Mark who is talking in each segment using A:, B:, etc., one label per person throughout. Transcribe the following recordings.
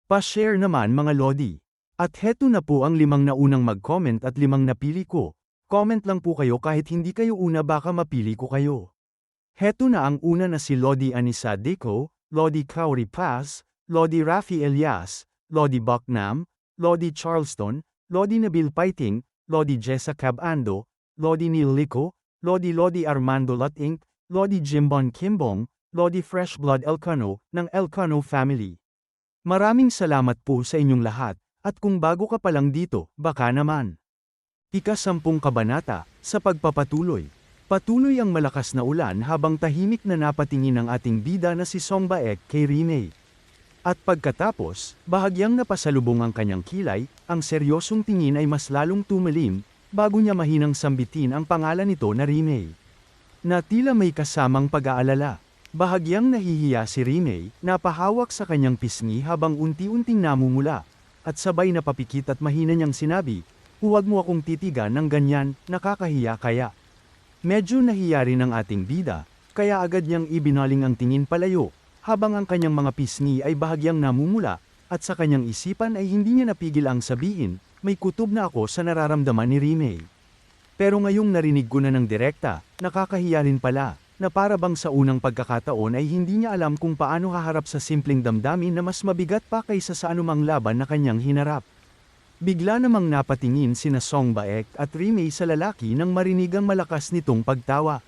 A: Pa-share naman mga Lodi. At heto na po ang 5 naunang mag-comment at 5 napili ko. Comment lang po kayo kahit hindi kayo una baka mapili ko kayo. Heto na ang una na si Lodi Anisa Deco, Lodi Kauri Paz, Lodi Rafi Elias, Lodi Baknam, Lodi Charleston, Lodi Nabil Paiting, Lodi Jessa Cabando, Lodi Neil Lico, Lodi Armando Lating, Lodi Jimbon Kimbong, Lodi Fresh Blood Elcano, ng Elcano Family. Maraming salamat po sa inyong lahat, at kung bago ka pa lang dito, baka naman. Ika-10 kabanata, sa pagpapatuloy. Patuloy ang malakas na ulan habang tahimik na napatingin ang ating bida na si Song Baek kay Rimei. At pagkatapos, bahagyang napasalubong ang kanyang kilay, ang seryosong tingin ay mas lalong tumalim, bago niya mahinang sambitin ang pangalan nito na Rimei. Na tila may kasamang pag-aalala. Bahagyang nahihiya si Rimei, napahawak sa kanyang pisngi habang unti-unting namumula, at sabay napapikit at mahina niyang sinabi, "Huwag mo akong titigan ng ganyan, nakakahiya kaya." Medyo nahiya rin ang ating bida, kaya agad niyang ibinaling ang tingin palayo, habang ang kanyang mga pisngi ay bahagyang namumula, at sa kanyang isipan ay hindi niya napigil ang sabihin, "May kutob na ako sa nararamdaman ni Rimei." Pero ngayong narinig ko na ng direkta, nakakahiya rin pala, na para bang sa unang pagkakataon ay hindi niya alam kung paano haharap sa simpleng damdamin na mas mabigat pa kaysa sa anumang laban na kanyang hinarap. Bigla namang napatingin sina Song Baek at Rimei sa lalaki nang marinig ang malakas nitong pagtawa.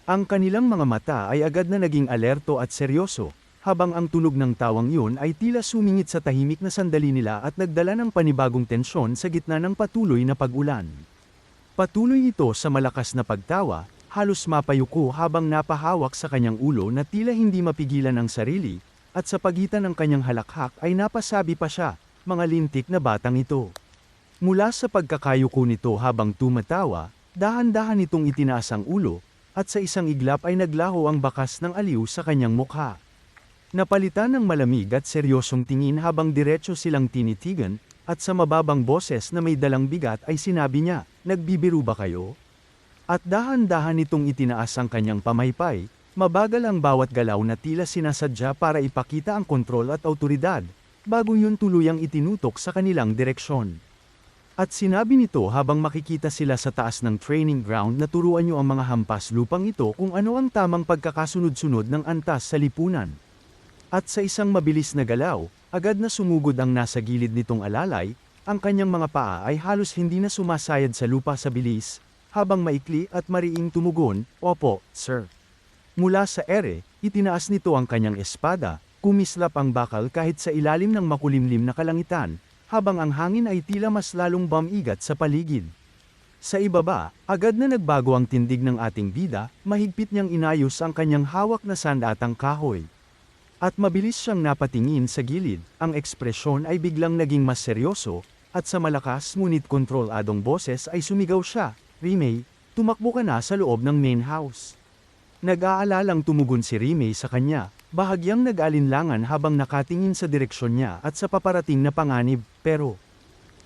A: Ang kanilang mga mata ay agad na naging alerto at seryoso, habang ang tunog ng tawang yun ay tila sumingit sa tahimik na sandali nila at nagdala ng panibagong tensyon sa gitna ng patuloy na pag-ulan. Patuloy ito sa malakas na pagtawa, halos mapayuko habang napahawak sa kanyang ulo na tila hindi mapigilan ang sarili, at sa pagitan ng kanyang halakhak ay napasabi pa siya, "Mga lintik na batang ito." Mula sa pagkakayuko nito habang tumatawa, dahan-dahan itong itinaas ang ulo, at sa isang iglap ay naglaho ang bakas ng aliw sa kanyang mukha. Napalitan ng malamig at seryosong tingin habang diretso silang tinitigan, at sa mababang boses na may dalang bigat ay sinabi niya, "Nagbibiro ba kayo?" At dahan-dahan itong itinaas ang kanyang pamaypay, mabagal ang bawat galaw na tila sinasadya para ipakita ang kontrol at awtoridad, bago yun tuluyang itinutok sa kanilang direksyon. At sinabi nito habang makikita sila sa taas ng training ground na turuan niyo ang mga hampas lupang ito kung ano ang tamang pagkakasunod-sunod ng antas sa lipunan. At sa isang mabilis na galaw, agad na sumugod ang nasa gilid nitong alalay, ang kanyang mga paa ay halos hindi na sumasayad sa lupa sa bilis, habang maikli at mariing tumugon, "Opo, sir." Mula sa ere, itinaas nito ang kanyang espada, kumislap ang bakal kahit sa ilalim ng makulimlim na kalangitan, habang ang hangin ay tila mas lalong bumigat sa paligid. Sa ibaba, agad na nagbago ang tindig ng ating bida, mahigpit niyang inayos ang kanyang hawak na sandatang kahoy. At mabilis siyang napatingin sa gilid, ang ekspresyon ay biglang naging mas seryoso, at sa malakas ngunit kontroladong boses ay sumigaw siya, "Rimei, tumakbo ka na sa loob ng main house." Nag-aalalang tumugon si Rimei sa kanya, bahagyang nag-alinlangan habang nakatingin sa direksyon niya at sa paparating na panganib, pero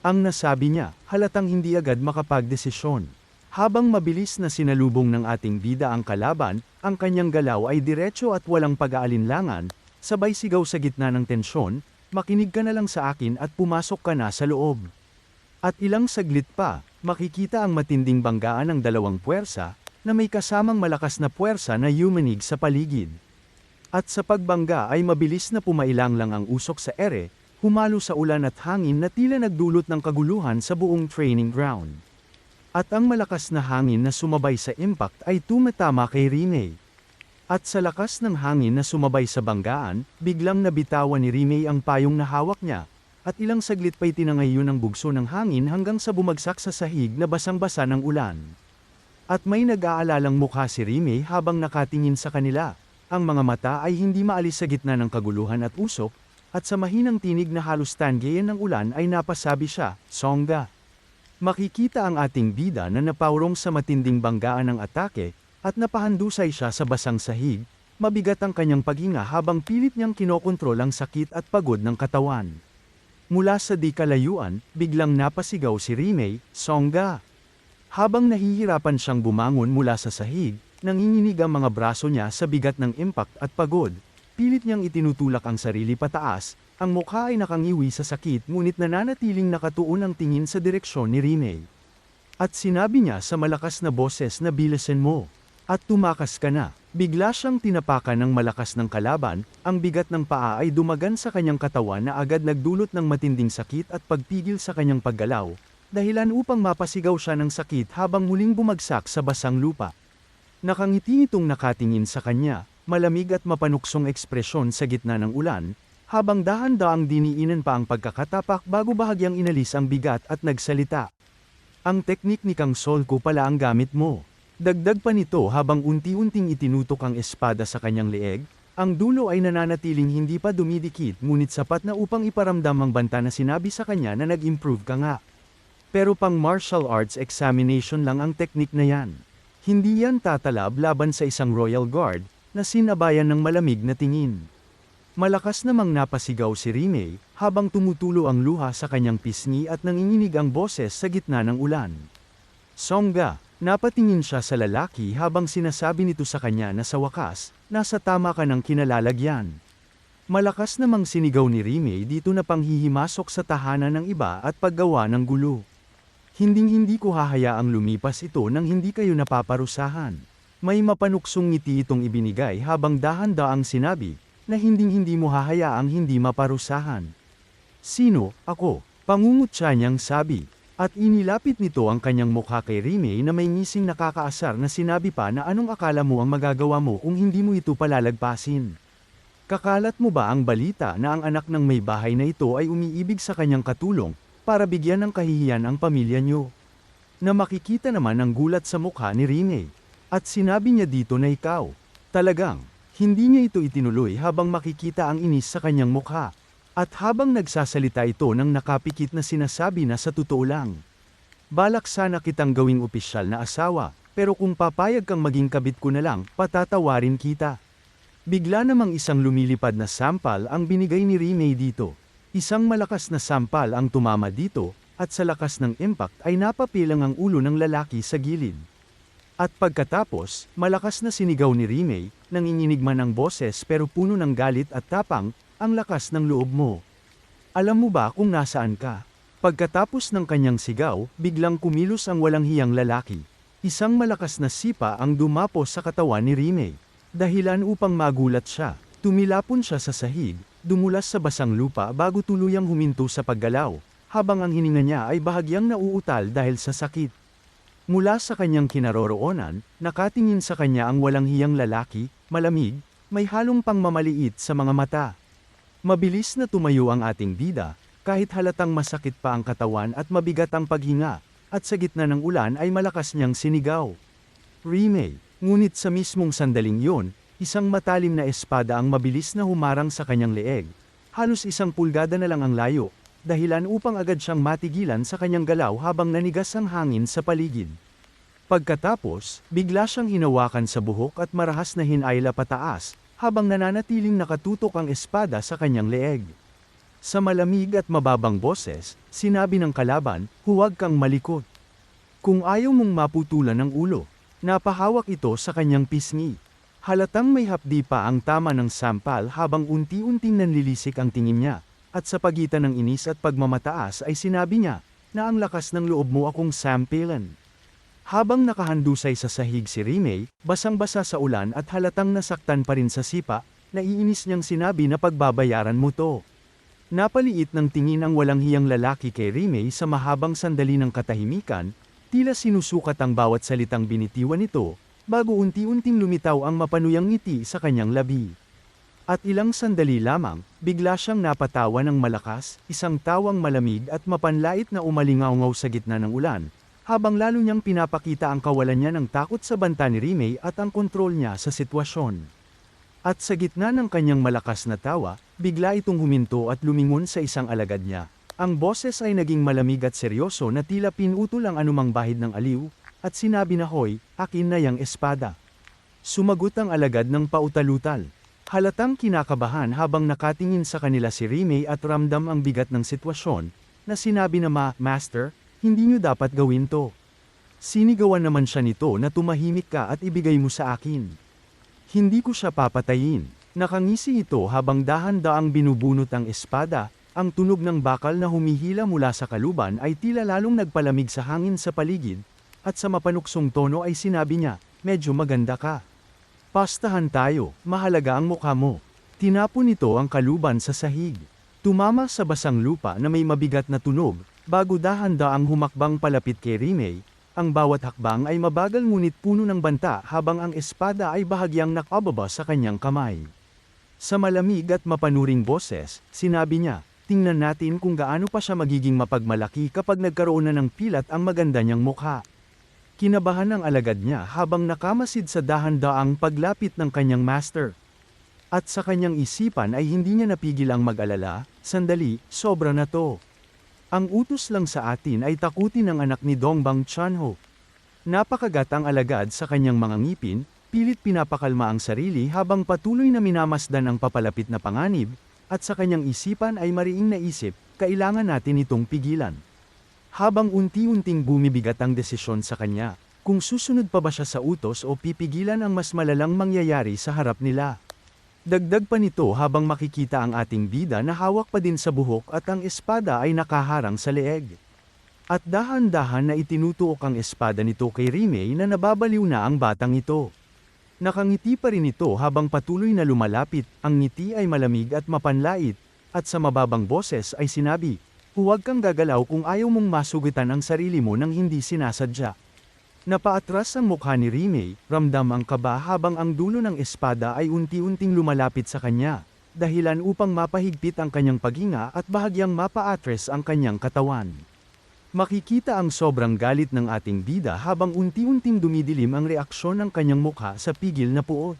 A: ang nasabi niya, halatang hindi agad makapagdesisyon. Habang mabilis na sinalubong ng ating bida ang kalaban, ang kanyang galaw ay diretso at walang pag-aalinlangan, sabay sigaw sa gitna ng tensyon, "Makinig ka na lang sa akin at pumasok ka na sa loob." At ilang saglit pa, makikita ang matinding banggaan ng dalawang puwersa, na may kasamang malakas na puwersa na yumanig sa paligid. At sa pagbangga ay mabilis na pumailang lang ang usok sa ere, humalo sa ulan at hangin na tila nagdulot ng kaguluhan sa buong training ground. At ang malakas na hangin na sumabay sa impact ay tumatama kay Rimei. At sa lakas ng hangin na sumabay sa banggaan, biglang nabitawan ni Rimei ang payong na hawak niya, at ilang saglit pa'y tinangay yun ang bugso ng hangin hanggang sa bumagsak sa sahig na basang-basa ng ulan. At may nag-aalalang mukha si Rimei habang nakatingin sa kanila. Ang mga mata ay hindi maalis sa gitna ng kaguluhan at usok, at sa mahinang tinig na halos tanggayan ng ulan ay napasabi siya, "Songga." Makikita ang ating bida na napawrong sa matinding banggaan ng atake, at napahandusay siya sa basang sahig, mabigat ang kanyang paghinga habang pilit niyang kinokontrol ang sakit at pagod ng katawan. Mula sa di kalayuan, biglang napasigaw si Rimei, "Songga." Habang nahihirapan siyang bumangon mula sa sahig, nanginginig ang mga braso niya sa bigat ng impact at pagod, pilit niyang itinutulak ang sarili pataas, Ang mukha ay nakangiwi sa sakit ngunit nananatiling nakatuon ang tingin sa direksyon ni Rimei. At sinabi niya sa malakas na boses na bilisan mo. At tumakas ka na. Bigla siyang tinapakan ng malakas ng kalaban, ang bigat ng paa ay dumagan sa kanyang katawan na agad nagdulot ng matinding sakit at pagpigil sa kanyang paggalaw, dahilan upang mapasigaw siya ng sakit habang muling bumagsak sa basang lupa. Nakangiti itong nakatingin sa kanya, malamig at mapanuksong ekspresyon sa gitna ng ulan, habang dahan-daang diniinan pa ang pagkakatapak bago bahagyang inalis ang bigat at nagsalita. Ang teknik ni Kang Solko pala ang gamit mo. Dagdag pa nito habang unti-unting itinutok ang espada sa kanyang leeg, ang dulo ay nananatiling hindi pa dumidikit ngunit sapat na upang iparamdam ang banta na sinabi sa kanya na nag-improve ka nga. Pero pang martial arts examination lang ang teknik na yan. Hindi yan tatalab laban sa isang royal guard, na sinabayan ng malamig na tingin. Malakas namang napasigaw si Rimei, habang tumutulo ang luha sa kanyang pisngi at nanginginig ang boses sa gitna ng ulan. Songga, napatingin siya sa lalaki habang sinasabi nito sa kanya na sa wakas, nasa tama ka ng kinalalagyan. Malakas namang sinigaw ni Rimei dito na panghihimasok sa tahanan ng iba at paggawa ng gulo. Hinding-hindi ko hahayaang lumipas ito nang hindi kayo napaparusahan. May mapanuksong ngiti itong ibinigay habang dahan-daang sinabi, na hinding-hindi mo hahayaang hindi maparusahan. Sino, ako? Pangungutya niyang sabi. At inilapit nito ang kanyang mukha kay Rimei na may ngising nakakaasar na sinabi pa na anong akala mo ang magagawa mo kung hindi mo ito palalagpasin. Kakalat mo ba ang balita na ang anak ng may bahay na ito ay umiibig sa kanyang katulong, para bigyan ng kahihiyan ang pamilya niyo? Na makikita naman ang gulat sa mukha ni Rimei. At sinabi niya dito na ikaw. Talagang, hindi niya ito itinuloy habang makikita ang inis sa kanyang mukha. At habang nagsasalita ito ng nakapikit na sinasabi na sa totoo lang. Balak sana kitang gawing opisyal na asawa, pero kung papayag kang maging kabit ko na lang, patatawarin kita. Bigla namang isang lumilipad na sampal ang binigay ni Rimei dito. Isang malakas na sampal ang tumama dito, at sa lakas ng impact ay napapilang ang ulo ng lalaki sa gilid. At pagkatapos, malakas na sinigaw ni Rimei, nanginginig man ang boses pero puno ng galit at tapang, ang lakas ng loob mo. Alam mo ba kung nasaan ka? Pagkatapos ng kanyang sigaw, biglang kumilos ang walang hiyang lalaki. Isang malakas na sipa ang dumapo sa katawan ni Rimei. Dahilan upang magulat siya, tumilapon siya sa sahig, dumulas sa basang lupa bago tuluyang huminto sa paggalaw, habang ang hininga niya ay bahagyang nauutal dahil sa sakit. Mula sa kanyang kinaroroonan, nakatingin sa kanya ang walang hiyang lalaki, malamig, may halong pangmamaliit sa mga mata. Mabilis na tumayo ang ating bida, kahit halatang masakit pa ang katawan at mabigat ang paghinga, at sa gitna ng ulan ay malakas niyang sinigaw. Rimei, ngunit sa mismong sandaling yon, isang matalim na espada ang mabilis na humarang sa kanyang leeg. Halos 1 pulgada na lang ang layo, dahilan upang agad siyang matigilan sa kanyang galaw habang nanigas ang hangin sa paligid. Pagkatapos, bigla siyang hinawakan sa buhok at marahas na hinayla pataas, habang nananatiling nakatutok ang espada sa kanyang leeg. Sa malamig at mababang boses, sinabi ng kalaban, huwag kang malikot. Kung ayaw mong maputulan ang ulo, napahawak ito sa kanyang pisngi. Halatang may hapdi pa ang tama ng sampal habang unti-unting nanlilisik ang tingin niya, at sa pagitan ng inis at pagmamataas ay sinabi niya, na ang lakas ng loob mo akong sampilan. Habang nakahandusay sa sahig si Rimei, basang-basa sa ulan at halatang nasaktan pa rin sa sipa, naiinis niyang sinabi na pagbabayaran mo to. Napaliit ng tingin ang walang hiyang lalaki kay Rimei sa mahabang sandali ng katahimikan, tila sinusukat ang bawat salitang binitiwan nito, bago unti-unting lumitaw ang mapanuyang ngiti sa kanyang labi. At ilang sandali lamang, bigla siyang napatawa ng malakas, isang tawang malamig at mapanlait na umalingaw-ngaw sa gitna ng ulan, habang lalo niyang pinapakita ang kawalan niya ng takot sa banta ni Rimei at ang kontrol niya sa sitwasyon. At sa gitna ng kanyang malakas na tawa, bigla itong huminto at lumingon sa isang alagad niya. Ang boses ay naging malamig at seryoso na tila pinutol ang anumang bahid ng aliw, at sinabi na hoy, akin na yang espada. Sumagot ang alagad ng pautalutal. Halatang kinakabahan habang nakatingin sa kanila si Rimei at ramdam ang bigat ng sitwasyon, na sinabi na Master, hindi niyo dapat gawin to. Sinigawan naman siya nito na tumahimik ka at ibigay mo sa akin. Hindi ko siya papatayin. Nakangisi ito habang dahan-daang binubunot ang espada, ang tunog ng bakal na humihila mula sa kaluban ay tila lalong nagpalamig sa hangin sa paligid, at sa mapanuksong tono ay sinabi niya, "Medyo maganda ka. Pastahan tayo, mahalaga ang mukha mo." Tinapon nito ang kaluban sa sahig. Tumama sa basang lupa na may mabigat na tunog, bago dahan-daang humakbang palapit kay Rimei. Ang bawat hakbang ay mabagal ngunit puno ng banta habang ang espada ay bahagyang nakababa sa kanyang kamay. Sa malamig at mapanuring boses, sinabi niya, "Tingnan natin kung gaano pa siya magiging mapagmalaki kapag nagkaroon na ng pilat ang maganda niyang mukha." Kinabahan ang alagad niya habang nakamasid sa dahan-daang paglapit ng kanyang master. At sa kanyang isipan ay hindi niya napigil ang mag-alala, "Sandali, sobra na to. Ang utos lang sa atin ay takutin ang anak ni Dongbang Chanho." Napakagat ang alagad sa kanyang mga ngipin, pilit pinapakalma ang sarili habang patuloy na minamasdan ang papalapit na panganib, at sa kanyang isipan ay mariing naisip, kailangan natin itong pigilan. Habang unti-unting bumibigat ang desisyon sa kanya, kung susunod pa ba siya sa utos o pipigilan ang mas malalang mangyayari sa harap nila. Dagdag pa nito habang makikita ang ating bida na hawak pa din sa buhok at ang espada ay nakaharang sa leeg. At dahan-dahan na itinutuok ang espada nito kay Rimei na nababaliw na ang batang ito. Nakangiti pa rin ito habang patuloy na lumalapit, ang ngiti ay malamig at mapanlait, at sa mababang boses ay sinabi, "Huwag kang gagalaw kung ayaw mong masugitan ang sarili mo nang hindi sinasadya." Napaatras ang mukha ni Rimei, ramdam ang kaba habang ang dulo ng espada ay unti-unting lumalapit sa kanya, dahilan upang mapahigpit ang kanyang paghinga at bahagyang mapaatres ang kanyang katawan. Makikita ang sobrang galit ng ating bida habang unti-unting dumidilim ang reaksyon ng kanyang mukha sa pigil na puot.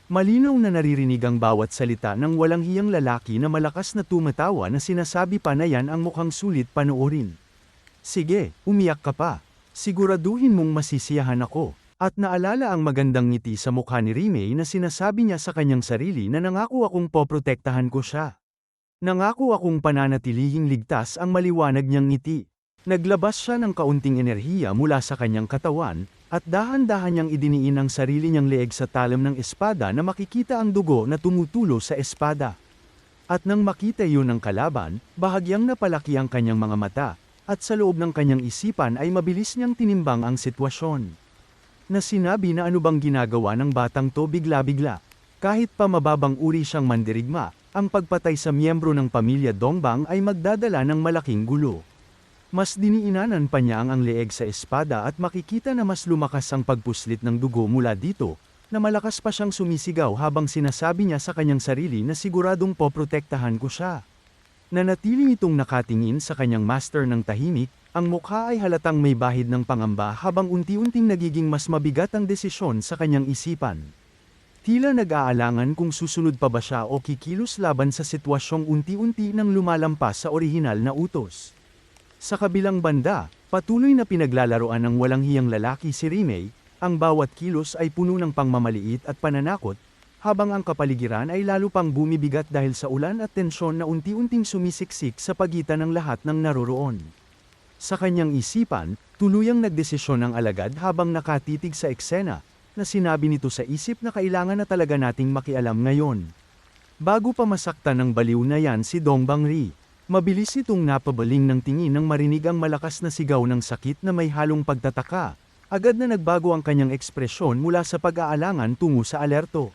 A: Malinaw na naririnig ang bawat salita ng walang hiyang lalaki na malakas na tumatawa na sinasabi pa na yan ang mukhang sulit panoorin. "Sige, umiyak ka pa. Siguraduhin mong masisiyahan ako." At naalala ang magandang ngiti sa mukha ni Rimei na sinasabi niya sa kanyang sarili na nangako akong poprotektahan ko siya. Nangako akong pananatilihing ligtas ang maliwanag niyang ngiti. Naglabas siya ng kaunting enerhiya mula sa kanyang katawan, at dahan-dahan niyang idiniin ang sarili niyang leeg sa talam ng espada na makikita ang dugo na tumutulo sa espada. At nang makita yun ng kalaban, bahagyang napalaki ang kanyang mga mata, at sa loob ng kanyang isipan ay mabilis niyang tinimbang ang sitwasyon. Na sinabi na ano bang ginagawa ng batang to bigla-bigla. Kahit pa mababang uri siyang mandirigma, ang pagpatay sa miyembro ng pamilya Dongbang ay magdadala ng malaking gulo. Mas diniinanan pa niya ang leeg sa espada at makikita na mas lumakas ang pagpuslit ng dugo mula dito, na malakas pa siyang sumisigaw habang sinasabi niya sa kanyang sarili na siguradong poprotektahan ko siya. Nanatili itong nakatingin sa kanyang master ng tahimik, ang mukha ay halatang may bahid ng pangamba habang unti-unting nagiging mas mabigat ang desisyon sa kanyang isipan. Tila nag-aalangan kung susunod pa ba siya o kikilos laban sa sitwasyong unti-unti nang lumalampas sa orihinal na utos. Sa kabilang banda, patuloy na pinaglalaroan ng walang hiyang lalaki si Rimei, ang bawat kilos ay puno ng pangmamaliit at pananakot, habang ang kapaligiran ay lalo pang bumibigat dahil sa ulan at tensyon na unti-unting sumisiksik sa pagitan ng lahat ng naroroon. Sa kanyang isipan, tuluyang nagdesisyon ang alagad habang nakatitig sa eksena, na sinabi nito sa isip na kailangan na talaga nating makialam ngayon. Bago pa masaktan ng baliw na yan si Dongbang Ri, mabilis itong napabaling ng tingin nang marinig ang malakas na sigaw ng sakit na may halong pagtataka. Agad na nagbago ang kanyang ekspresyon mula sa pag-aalangan tungo sa alerto.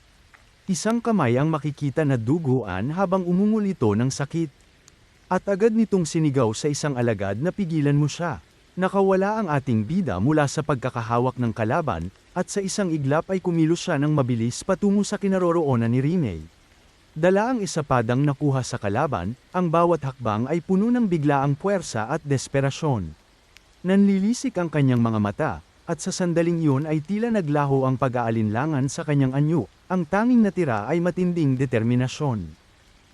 A: Isang kamay ang makikita na duguan habang umungol ito ng sakit. At agad nitong sinigaw sa isang alagad na pigilan mo siya. Nakawala ang ating bida mula sa pagkakahawak ng kalaban, at sa isang iglap ay kumilos siya ng mabilis patungo sa kinaroroonan ni Rimei. Dala ang esapadang nakuha sa kalaban, ang bawat hakbang ay puno ng biglaang puwersa at desperasyon. Nanlilisik ang kanyang mga mata, at sa sandaling yun ay tila naglaho ang pag-aalinlangan sa kanyang anyo, ang tanging natira ay matinding determinasyon.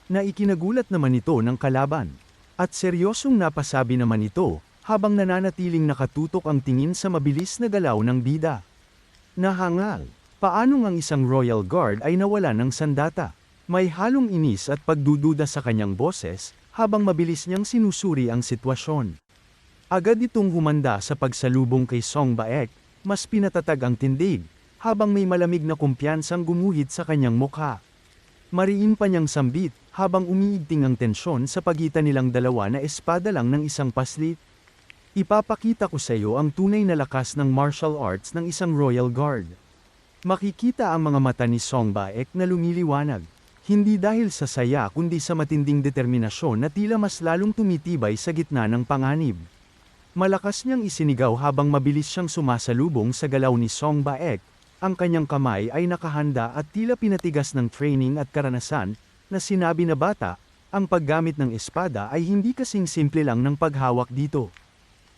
A: Na ikinagulat naman ito ng kalaban. At seryosong napasabi naman ito, habang nananatiling nakatutok ang tingin sa mabilis na galaw ng bida. Nahangal, paanong ang isang Royal Guard ay nawala ng sandata? May halong inis at pagdududa sa kanyang boses, habang mabilis niyang sinusuri ang sitwasyon. Agad itong humanda sa pagsalubong kay Song Baek, mas pinatatag ang tindig, habang may malamig na kumpiyansang gumuhit sa kanyang mukha. Mariin pa niyang sambit, habang umiigting ang tensyon sa pagitan nilang dalawa na espada lang ng isang paslit. Ipapakita ko sa iyo ang tunay na lakas ng martial arts ng isang Royal Guard. Makikita ang mga mata ni Song Baek na lumiliwanag. Hindi dahil sa saya kundi sa matinding determinasyon na tila mas lalong tumitibay sa gitna ng panganib. Malakas niyang isinigaw habang mabilis siyang sumasalubong sa galaw ni Song Baek. Ang kanyang kamay ay nakahanda at tila pinatigas ng training at karanasan, na sinabi na bata, ang paggamit ng espada ay hindi kasing simple lang ng paghawak dito.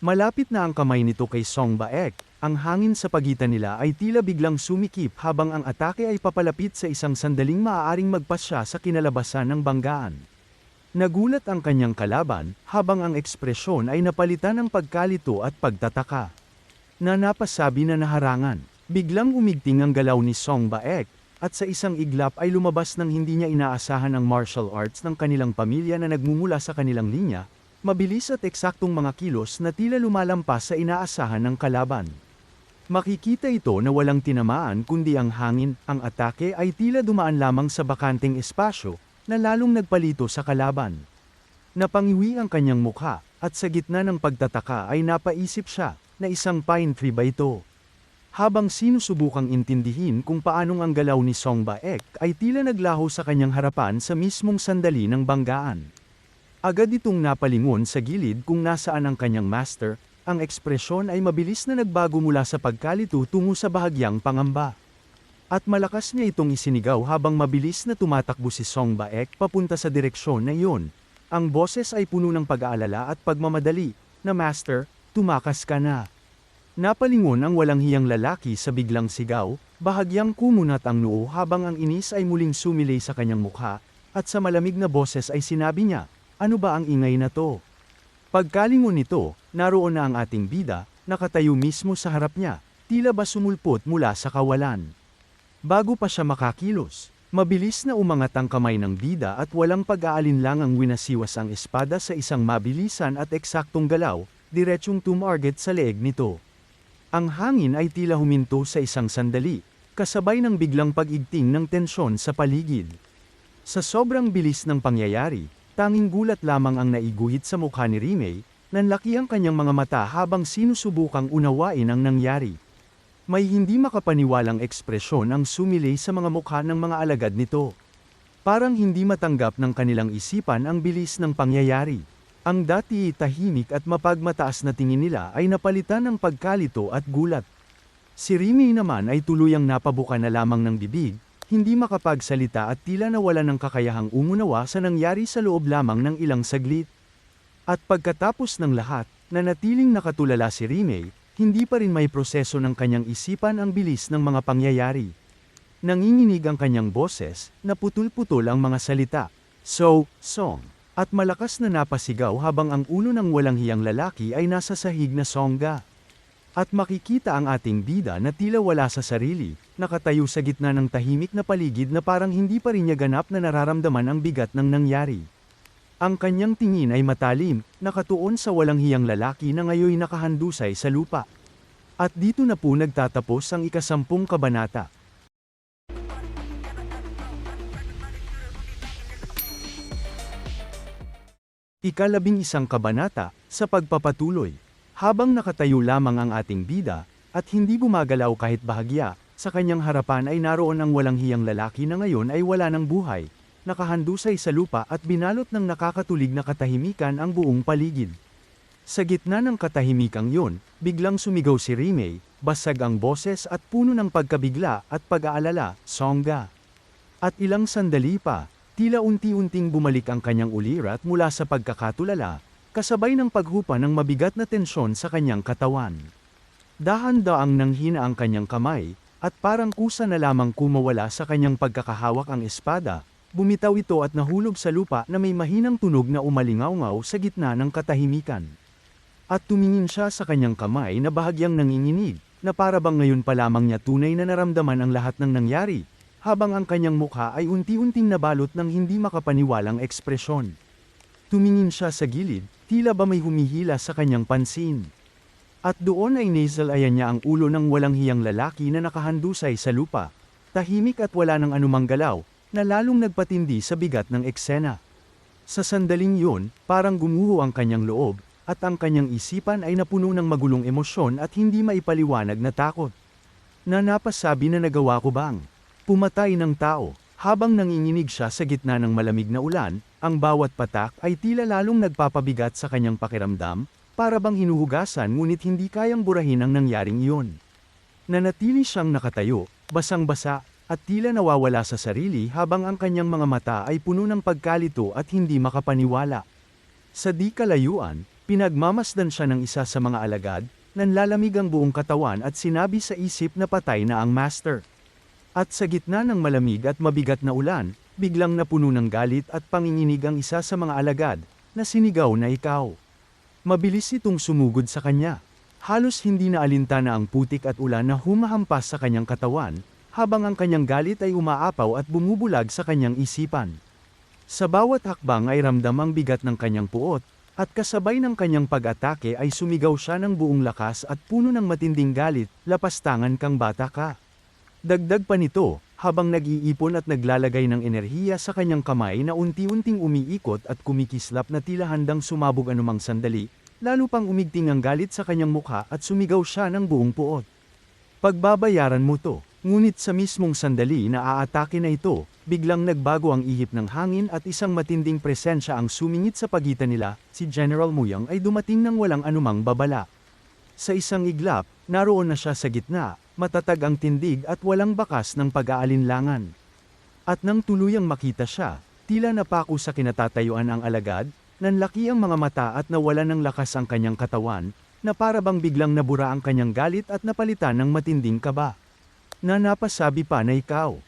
A: Malapit na ang kamay nito kay Song Baek, ang hangin sa pagitan nila ay tila biglang sumikip habang ang atake ay papalapit sa isang sandaling maaaring magpasya sa kinalabasan ng banggaan. Nagulat ang kanyang kalaban, habang ang ekspresyon ay napalitan ng pagkalito at pagtataka. Na napasabi na naharangan. Biglang umigting ang galaw ni Song Baek, at sa isang iglap ay lumabas ng hindi niya inaasahan ang martial arts ng kanilang pamilya na nagmumula sa kanilang linya, mabilis at eksaktong mga kilos na tila lumalampas sa inaasahan ng kalaban. Makikita ito na walang tinamaan kundi ang hangin, ang atake ay tila dumaan lamang sa bakanteng espasyo, na lalong nagpalito sa kalaban. Napangiwi ang kanyang mukha, at sa gitna ng pagtataka ay napaisip siya, na isang pine tree ba ito? Habang sinusubukang intindihin kung paanong ang galaw ni Song Baek ay tila naglaho sa kanyang harapan sa mismong sandali ng banggaan. Agad itong napalingon sa gilid kung nasaan ang kanyang master, ang ekspresyon ay mabilis na nagbago mula sa pagkalito tungo sa bahagyang pangamba. At malakas niya itong isinigaw habang mabilis na tumatakbo si Song Baek papunta sa direksyon na iyon. Ang boses ay puno ng pag-aalala at pagmamadali, na Master, tumakas ka na. Napalingon ang walang hiyang lalaki sa biglang sigaw, bahagyang kumunat ang noo habang ang inis ay muling sumilay sa kanyang mukha, at sa malamig na boses ay sinabi niya, ano ba ang ingay na to? Pagkalingon nito, naroon na ang ating bida, nakatayo mismo sa harap niya, tila ba sumulpot mula sa kawalan. Bago pa siya makakilos, mabilis na umangat ang kamay ng bida at walang pag-aalinlangang winasiwas ang espada sa isang mabilisan at eksaktong galaw, diretsyong tumarget sa leeg nito. Ang hangin ay tila huminto sa isang sandali, kasabay ng biglang pag-igting ng tensyon sa paligid. Sa sobrang bilis ng pangyayari, tanging gulat lamang ang naiguhit sa mukha ni Rimei, nanlaki ang kanyang mga mata habang sinusubukang unawain ang nangyari. May hindi makapaniwalang ekspresyon ang sumilay sa mga mukha ng mga alagad nito. Parang hindi matanggap ng kanilang isipan ang bilis ng pangyayari. Ang dati tahimik at mapagmataas na tingin nila ay napalitan ng pagkalito at gulat. Si Rimei naman ay tuluyang napabuka na lamang ng bibig, hindi makapagsalita at tila nawala ng kakayahang umunawa sa nangyari sa loob lamang ng ilang saglit. At pagkatapos ng lahat, nanatiling nakatulala si Rimei, hindi pa rin may proseso ng kanyang isipan ang bilis ng mga pangyayari. Nanginginig ang kanyang boses, naputol-putol ang mga salita. So, Song. At malakas na napasigaw habang ang ulo ng walang hiyang lalaki ay nasa sahig na songga. At makikita ang ating bida na tila wala sa sarili, nakatayo sa gitna ng tahimik na paligid na parang hindi pa rin niya ganap na nararamdaman ang bigat ng nangyari. Ang kanyang tingin ay matalim, nakatuon sa walang hiyang lalaki na ngayon nakahandusay sa lupa. At dito na po nagtatapos ang 10 kabanata. Ika-11 kabanata, sa pagpapatuloy. Habang nakatayo lamang ang ating bida, at hindi gumagalaw kahit bahagya, sa kanyang harapan ay naroon ang walang hiyang lalaki na ngayon ay wala ng buhay, nakahandusay sa lupa at binalot ng nakakatulig na katahimikan ang buong paligid. Sa gitna ng katahimikang yon, biglang sumigaw si Rimei, basag ang boses at puno ng pagkabigla at pag-aalala, Songga. At ilang sandali pa, tila unti-unting bumalik ang kanyang ulirat mula sa pagkakatulala, kasabay ng paghupa ng mabigat na tensyon sa kanyang katawan. Dahan-daang nanghina ang kanyang kamay, at parang kusa na lamang kumawala sa kanyang pagkakahawak ang espada, bumitaw ito at nahulog sa lupa na may mahinang tunog na umalingaw-ngaw sa gitna ng katahimikan. At tumingin siya sa kanyang kamay na bahagyang nanginginig, na para bang ngayon pa lamang niya tunay na naramdaman ang lahat ng nangyari, habang ang kanyang mukha ay unti-unting nabalot ng hindi makapaniwalang ekspresyon. Tumingin siya sa gilid, tila ba may humihila sa kanyang pansin. At doon ay nasalayan niya ang ulo ng walang hiyang lalaki na nakahandusay sa lupa. Tahimik at wala ng anumang galaw, na lalong nagpatindi sa bigat ng eksena. Sa sandaling yun, parang gumuho ang kanyang loob, at ang kanyang isipan ay napuno ng magulong emosyon at hindi maipaliwanag na takot. Na napasabi na nagawa ko bang pumatay ng tao. Habang nanginginig siya sa gitna ng malamig na ulan, ang bawat patak ay tila lalong nagpapabigat sa kanyang pakiramdam, para bang hinuhugasan ngunit hindi kayang burahin ang nangyaring iyon. Nanatili siyang nakatayo, basang-basa, at tila nawawala sa sarili habang ang kanyang mga mata ay puno ng pagkalito at hindi makapaniwala. Sa di kalayuan, pinagmamasdan siya ng isa sa mga alagad, nanlalamig ang buong katawan at sinabi sa isip na patay na ang master. At sa gitna ng malamig at mabigat na ulan, biglang napuno ng galit at panginginig ang isa sa mga alagad, na sinigaw na ikaw. Mabilis itong sumugod sa kanya. Halos hindi na alintana ang putik at ulan na humahampas sa kanyang katawan, habang ang kanyang galit ay umaapaw at bumubulag sa kanyang isipan. Sa bawat hakbang ay ramdam ang bigat ng kanyang puot, at kasabay ng kanyang pag-atake ay sumigaw siya ng buong lakas at puno ng matinding galit, lapastangan kang bata ka. Dagdag pa nito, habang nag-iipon at naglalagay ng enerhiya sa kanyang kamay na unti-unting umiikot at kumikislap na tila handang sumabog anumang sandali, lalo pang umigting ang galit sa kanyang mukha at sumigaw siya ng buong puot. Pagbabayaran mo to, ngunit sa mismong sandali na aatake na ito, biglang nagbago ang ihip ng hangin at isang matinding presensya ang sumingit sa pagitan nila, si General Muyang ay dumating ng walang anumang babala. Sa isang iglap, naroon na siya sa gitna, matatag ang tindig at walang bakas ng pag-aalinlangan. At nang tuluyang makita siya, tila napako sa kinatatayuan ang alagad, nanlaki ang mga mata at nawalan ng lakas ang kanyang katawan, na para bang biglang nabura ang kanyang galit at napalitan ng matinding kaba. Na napasabi pa na ikaw,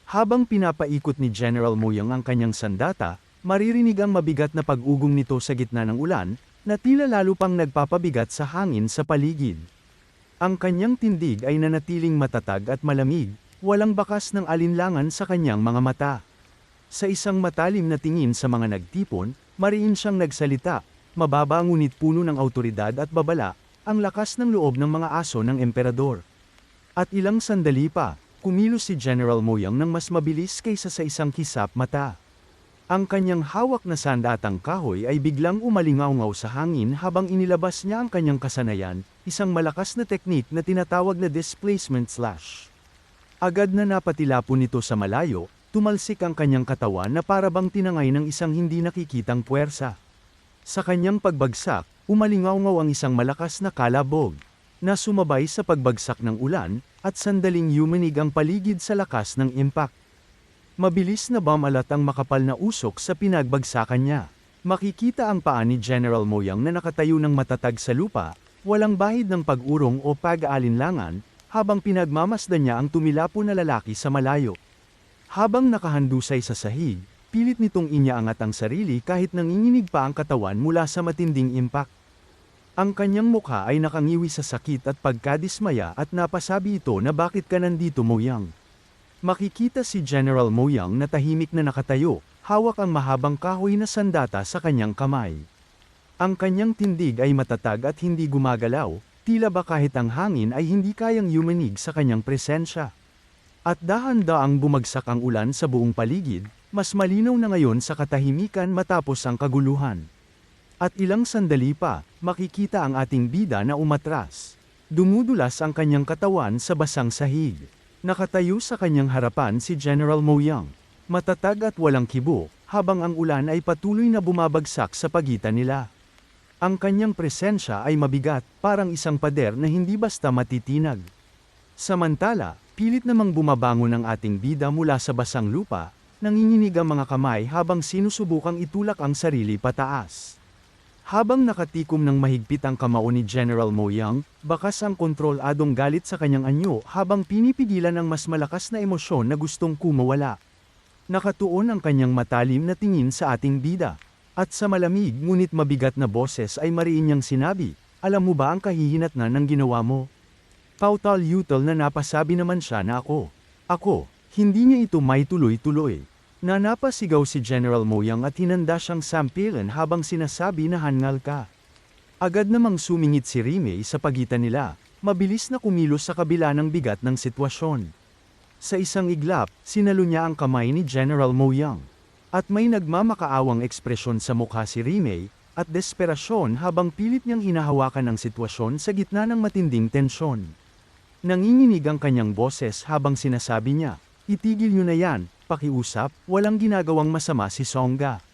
A: habang pinapaikot ni General Muyang ang kanyang sandata, maririnig ang mabigat na pag-ugong nito sa gitna ng ulan, na tila lalo pang nagpapabigat sa hangin sa paligid. Ang kanyang tindig ay nanatiling matatag at malamig, walang bakas ng alinlangan sa kanyang mga mata. Sa isang matalim na tingin sa mga nagtipon, mariin siyang nagsalita, mababa ngunit puno ng awtoridad at babala, ang lakas ng loob ng mga aso ng emperador. At ilang sandali pa, kumilos si General Muyang ng mas mabilis kaysa sa isang kisap mata. Ang kanyang hawak na sandatang kahoy ay biglang umalingaw-ngaw sa hangin habang inilabas niya ang kanyang kasanayan, isang malakas na teknik na tinatawag na displacement slash. Agad na napatilapon nito sa malayo, tumalsik ang kanyang katawan na para bang tinangay ng isang hindi nakikitang puwersa. Sa kanyang pagbagsak, umalingaw-ngaw ang isang malakas na kalabog, na sumabay sa pagbagsak ng ulan, at sandaling yumanig ang paligid sa lakas ng impact. Mabilis na bumalat ang makapal na usok sa pinagbagsakan niya. Makikita ang paa ni General Muyang na nakatayo ng matatag sa lupa, walang bahid ng pag-urong o pag-aalinlangan, habang pinagmamasdan niya ang tumilapo na lalaki sa malayo. Habang nakahandusay sa sahig, pilit nitong inyaangat ang sarili kahit nanginginig pa ang katawan mula sa matinding impact. Ang kanyang mukha ay nakangiwi sa sakit at pagkadismaya at napasabi ito na bakit ka nandito Muyang. Makikita si General Muyang na tahimik na nakatayo, hawak ang mahabang kahoy na sandata sa kanyang kamay. Ang kanyang tindig ay matatag at hindi gumagalaw, tila ba kahit ang hangin ay hindi kayang yumanig sa kanyang presensya. At dahan-daang bumagsak ang ulan sa buong paligid, mas malinaw na ngayon sa katahimikan matapos ang kaguluhan. At ilang sandali pa, makikita ang ating bida na umatras. Dumudulas ang kanyang katawan sa basang sahig. Nakatayo sa kanyang harapan si General Muyang, matatag at walang kibo, habang ang ulan ay patuloy na bumabagsak sa pagitan nila. Ang kanyang presensya ay mabigat, parang isang pader na hindi basta matitinag. Samantala, pilit namang bumabangon ang ating bida mula sa basang lupa, nanginginig ang mga kamay habang sinusubukang itulak ang sarili pataas. Habang nakatikom ng mahigpit ang kamao ni General Muyang, bakas ang kontroladong galit sa kanyang anyo habang pinipigilan ang mas malakas na emosyon na gustong kumawala. Nakatuon ang kanyang matalim na tingin sa ating bida. At sa malamig ngunit mabigat na boses ay mariin niyang sinabi, alam mo ba ang kahihinatnan ng ginawa mo? Pautal-utal na napasabi naman siya na ako, hindi niya ito may tuloy-tuloy. Na napasigaw si General Muyang at hinanda siyang sampilan habang sinasabi na hangal ka. Agad namang sumingit si Rime sa pagitan nila, mabilis na kumilos sa kabila ng bigat ng sitwasyon. Sa isang iglap, sinalo niya ang kamay ni General Moyang. At may nagmamakaawang ekspresyon sa mukha si Rimei, at desperasyon habang pilit niyang hinahawakan ang sitwasyon sa gitna ng matinding tensyon. Nanginginig ang kanyang boses habang sinasabi niya, "Itigil niyo na yan, pakiusap, walang ginagawang masama si Songga."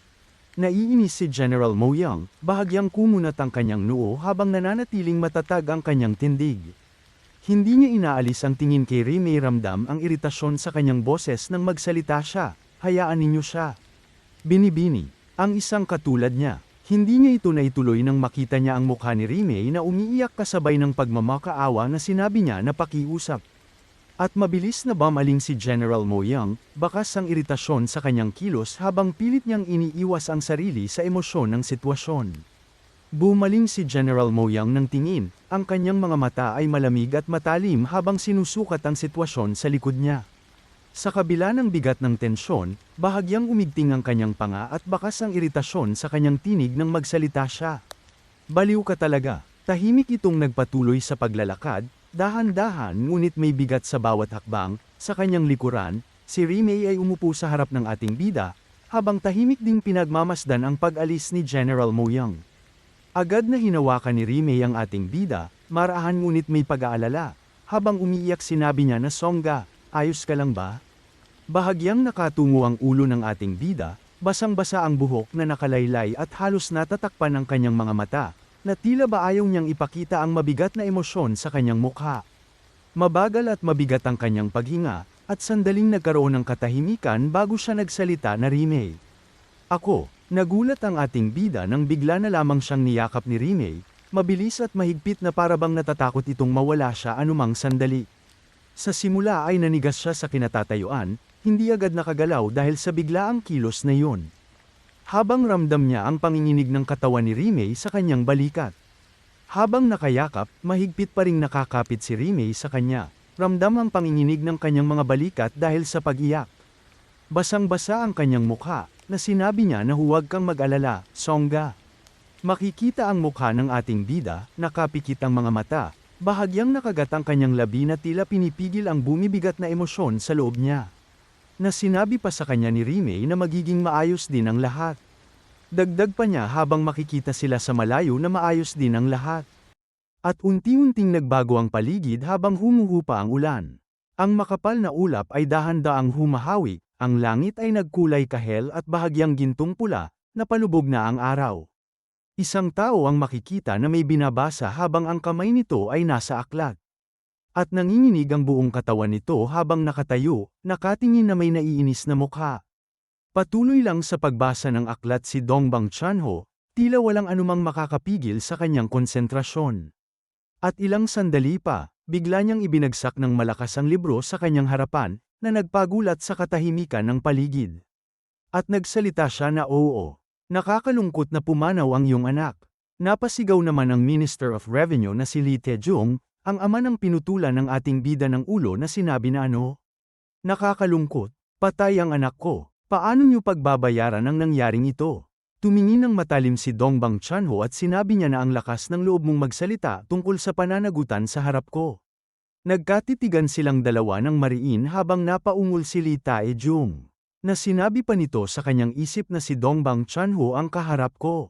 A: Naiinis si General Moyang, bahagyang kumunat ang kanyang noo habang nananatiling matatag ang kanyang tindig. Hindi niya inaalis ang tingin kay Rimei, ramdam ang iritasyon sa kanyang boses nang magsalita siya, "Hayaan ninyo siya." Binibini, ang isang katulad niya. Hindi niya ito naituloy nang makita niya ang mukha ni Rimei na umiiyak kasabay ng pagmamakaawa na sinabi niya na pakiusap. At mabilis na bumaling si General Moyang, bakas ang iritasyon sa kanyang kilos habang pilit niyang iniiwas ang sarili sa emosyon ng sitwasyon. Bumaling si General Moyang ng tingin, ang kanyang mga mata ay malamig at matalim habang sinusukat ang sitwasyon sa likod niya. Sa kabila ng bigat ng tensyon, bahagyang umigting ang kanyang panga at bakas ang iritasyon sa kanyang tinig nang magsalita siya. "Baliw ka talaga." Tahimik itong nagpatuloy sa paglalakad, dahan-dahan ngunit may bigat sa bawat hakbang. Sa kanyang likuran, si Rimei ay umupo sa harap ng ating bida, habang tahimik ding pinagmamasdan ang pag-alis ni General Moyang. Agad na hinawakan ni Rimei ang ating bida, marahan ngunit may pag-aalala. Habang umiiyak sinabi niya na, "Songga, ayos ka lang ba?" Bahagyang nakatungo ang ulo ng ating bida, basang-basa ang buhok na nakalaylay at halos natatakpan ang kanyang mga mata, na tila ba ayaw niyang ipakita ang mabigat na emosyon sa kanyang mukha. Mabagal at mabigat ang kanyang paghinga, at sandaling nagkaroon ng katahimikan bago siya nagsalita na, "Rimei." "Ako." Nagulat ang ating bida nang bigla na lamang siyang niyakap ni Rimei, mabilis at mahigpit na parabang natatakot itong mawala siya anumang sandali. Sa simula ay nanigas siya sa kinatatayuan, hindi agad nakagalaw dahil sa biglaang kilos na yun. Habang ramdam niya ang panginginig ng katawan ni Rimei sa kanyang balikat. Habang nakayakap, mahigpit pa ring nakakapit si Rimei sa kanya, ramdam ang panginginig ng kanyang mga balikat dahil sa pag-iyak. Basang-basa ang kanyang mukha, na sinabi niya na huwag kang mag-alala, Songga. Makikita ang mukha ng ating bida, nakapikit ang mga mata, bahagyang nakagat ang kanyang labi na tila pinipigil ang bumibigat na emosyon sa loob niya. Na sinabi pa sa kanya ni Rimei na magiging maayos din ang lahat. Dagdag pa niya habang makikita sila sa malayo na maayos din ang lahat. At unti-unting nagbago ang paligid habang humuhupa ang ulan. Ang makapal na ulap ay dahan-daang humahawi, ang langit ay nagkulay kahel at bahagyang gintong pula, na palubog na ang araw. Isang tao ang makikita na may binabasa habang ang kamay nito ay nasa aklat. At nanginginig ang buong katawan nito habang nakatayo, nakatingin na may naiinis na mukha. Patuloy lang sa pagbasa ng aklat si Dongbang Chanho, tila walang anumang makakapigil sa kanyang konsentrasyon. At ilang sandali pa, bigla niyang ibinagsak ng malakas ang libro sa kanyang harapan, na nagpagulat sa katahimikan ng paligid. At nagsalita siya na, "Oo. Nakakalungkot na pumanaw ang iyong anak." Napasigaw naman ang Minister of Revenue na si Lee Taejong, ang ama ng pinutulan ng ating bida ng ulo na sinabi na, "Ano? Nakakalungkot? Patay ang anak ko. Paano niyo pagbabayaran ang nangyaring ito?" Tumingin ng matalim si Dongbang Chanho at sinabi niya na, "Ang lakas ng loob mong magsalita tungkol sa pananagutan sa harap ko." Nagkatitigan silang dalawa ng mariin habang napaungol si Lee Taejong. Na sinabi pa nito sa kanyang isip na si Dongbang Chanho ang kaharap ko.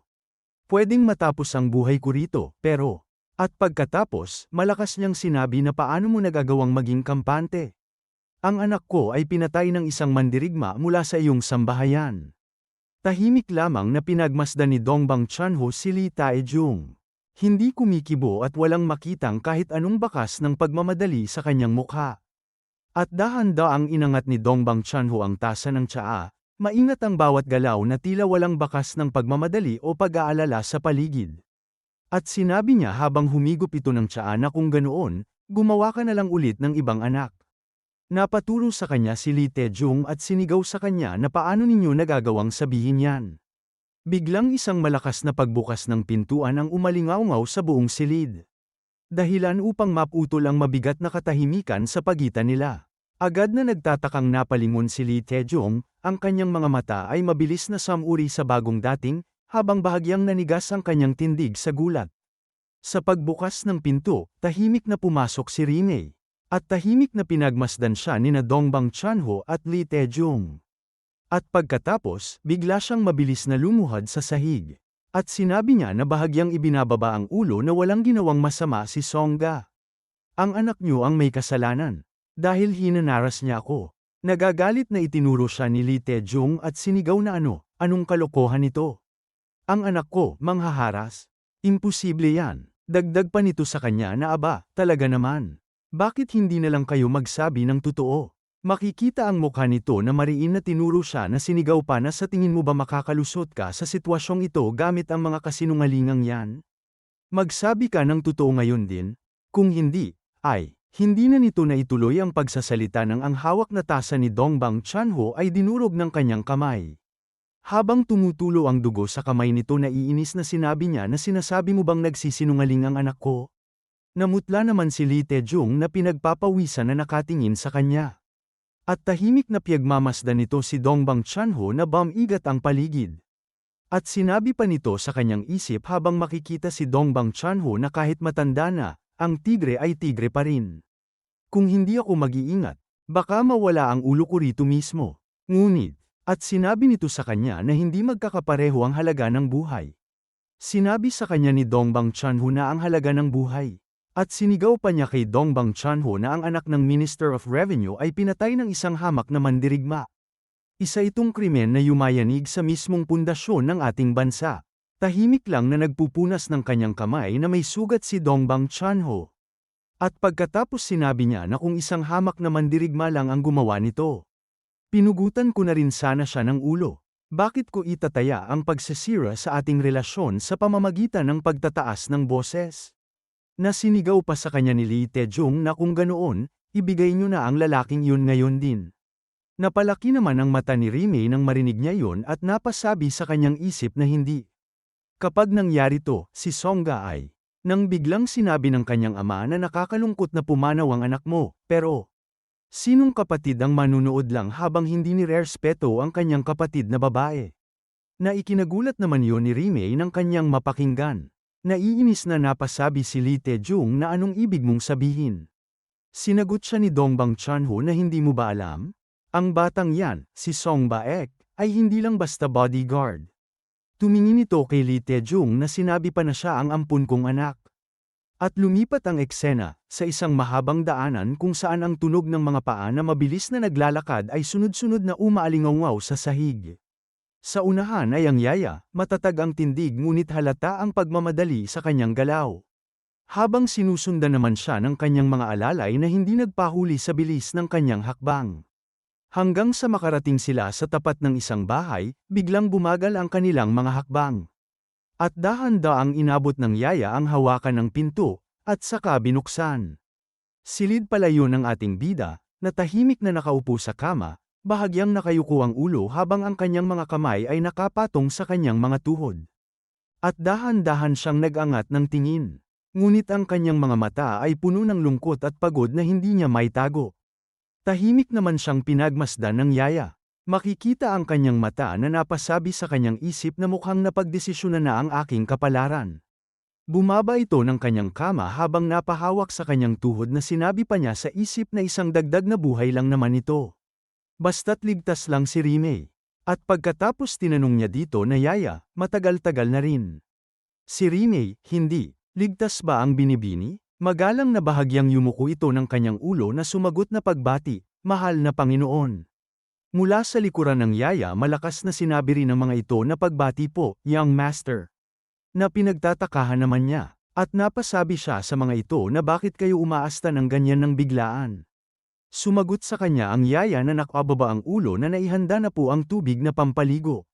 A: Pwedeng matapos ang buhay ko rito, pero... At pagkatapos, malakas niyang sinabi na paano mo nagagawang maging kampante. Ang anak ko ay pinatay ng isang mandirigma mula sa iyong sambahayan. Tahimik lamang na pinagmasdan ni Dongbang Chanho si Lee Taejong. Hindi kumikibo at walang makitang kahit anong bakas ng pagmamadali sa kanyang mukha. At dahan-daang inangat ni Dongbang Chanho ang tasa ng tsaa, maingat ang bawat galaw na tila walang bakas ng pagmamadali o pag-aalala sa paligid. At sinabi niya habang humigop ito ng tsaa na kung ganoon, gumawa ka na lang ulit ng ibang anak. Napaturo sa kanya si Lee Taejong at sinigaw sa kanya na paano ninyo nagagawang sabihin yan. Biglang isang malakas na pagbukas ng pintuan ang umalingaw-ngaw sa buong silid. Dahilan upang maputol ang mabigat na katahimikan sa pagitan nila. Agad na nagtatakang napalingon si Lee Taejong, ang kanyang mga mata ay mabilis na samuri sa bagong dating, habang bahagyang nanigas ang kanyang tindig sa gulat. Sa pagbukas ng pinto, tahimik na pumasok si Rimei. At tahimik na pinagmasdan siya nina Dongbang Chanho at Lee Taejung. At pagkatapos, bigla siyang mabilis na lumuhad sa sahig. At sinabi niya na bahagyang ibinababa ang ulo na walang ginawang masama si Songga. Ang anak niyo ang may kasalanan. Dahil hinanaras niya ako. Nagagalit na itinuro siya ni Lee Taejung at sinigaw na anong kalokohan ito? Ang anak ko, manghaharas? Imposible yan. Dagdag pa nito sa kanya na talaga naman. Bakit hindi na lang kayo magsabi ng totoo? Makikita ang mukha nito na mariin na tinuro siya na sinigaw pa na sa tingin mo ba makakalusot ka sa sitwasyong ito gamit ang mga kasinungalingang yan? Magsabi ka ng totoo ngayon din? Kung hindi, hindi na nito na ituloy ang pagsasalita ng ang hawak na tasa ni Dongbang Chanho ay dinurog ng kanyang kamay. Habang tumutulo ang dugo sa kamay nito naiinis na sinabi niya na sinasabi mo bang nagsisinungaling ang anak ko? Namutla naman si Lee Taejung na pinagpapawisan na nakatingin sa kanya. At tahimik na piyagmamasdan nito si Dongbang Chanho na bumigat ang paligid. At sinabi pa nito sa kanyang isip habang makikita si Dongbang Chanho na kahit matanda na, ang tigre ay tigre pa rin. Kung hindi ako mag-iingat, baka mawala ang ulo ko rito mismo. Ngunit, at sinabi nito sa kanya na hindi magkakapareho ang halaga ng buhay. Sinabi sa kanya ni Dongbang Chanho na ang halaga ng buhay. At sinigaw pa niya kay Dongbang Chanho na ang anak ng Minister of Revenue ay pinatay ng isang hamak na mandirigma. Isa itong krimen na yumayanig sa mismong pundasyon ng ating bansa. Tahimik lang na nagpupunas ng kanyang kamay na may sugat si Dongbang Chanho. At pagkatapos sinabi niya na kung isang hamak na mandirigma lang ang gumawa nito. Pinugutan ko na rin sana siya ng ulo. Bakit ko itataya ang pagsisira sa ating relasyon sa pamamagitan ng pagtataas ng boses? Nasinigaw pa sa kanya ni Lee Taejung na kung ganoon, ibigay niyo na ang lalaking yun ngayon din. Napalaki naman ang mata ni Rime nang marinig niya yun at napasabi sa kanyang isip na hindi. Kapag nangyari to, si Songga ay, nang biglang sinabi ng kanyang ama na nakakalungkot na pumanaw ang anak mo, pero, sinong kapatid ang manunood lang habang hindi nirespeto ang kanyang kapatid na babae? Na ikinagulat naman yun ni Rime nang kanyang mapakinggan. Naiinis na napasabi si Lee Taejung na anong ibig mong sabihin. Sinagot siya ni Dongbang Chanho na hindi mo ba alam? Ang batang yan, si Song Baek, ay hindi lang basta bodyguard. Tumingin ito kay Lee Taejung na sinabi pa na siya ang ampun kong anak. At lumipat ang eksena, sa isang mahabang daanan kung saan ang tunog ng mga paa na mabilis na naglalakad ay sunod-sunod na umaalingaw sa sahig. Sa unahan ay ang yaya, matatag ang tindig ngunit halata ang pagmamadali sa kanyang galaw. Habang sinusundan naman siya ng kanyang mga alalay na hindi nagpahuli sa bilis ng kanyang hakbang. Hanggang sa makarating sila sa tapat ng isang bahay, biglang bumagal ang kanilang mga hakbang. At dahan-daang inabot ng yaya ang hawakan ng pinto, at saka binuksan. Silid palayo ng ating bida, na tahimik na nakaupo sa kama, bahagyang nakayuko ang ulo habang ang kanyang mga kamay ay nakapatong sa kanyang mga tuhod. At dahan-dahan siyang nag-angat ng tingin. Ngunit ang kanyang mga mata ay puno ng lungkot at pagod na hindi niya maitago. Tahimik naman siyang pinagmasdan ng yaya. Makikita ang kanyang mata na napasabi sa kanyang isip na mukhang napagdesisyonan na ang aking kapalaran. Bumaba ito ng kanyang kama habang napahawak sa kanyang tuhod na sinabi pa niya sa isip na isang dagdag na buhay lang naman ito. Basta't ligtas lang si Rime. At pagkatapos tinanong niya dito na yaya, matagal-tagal na rin. Si Rime, hindi. Ligtas ba ang binibini? Magalang na bahagyang yumuko ito ng kanyang ulo na sumagot na pagbati, mahal na Panginoon. Mula sa likuran ng yaya malakas na sinabi rin ng mga ito na pagbati po, young master. Na pinagtatakahan naman niya, at napasabi siya sa mga ito na bakit kayo umaasta ng ganyan ng biglaan. Sumagot sa kanya ang yaya na nakababa ang ulo na naihanda na po ang tubig na pampaligo.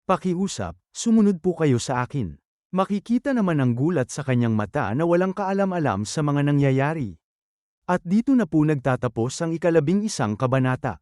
A: Pakiusap, sumunod po kayo sa akin. Makikita naman ang gulat sa kanyang mata na walang kaalam-alam sa mga nangyayari. At dito na po nagtatapos ang 11 kabanata.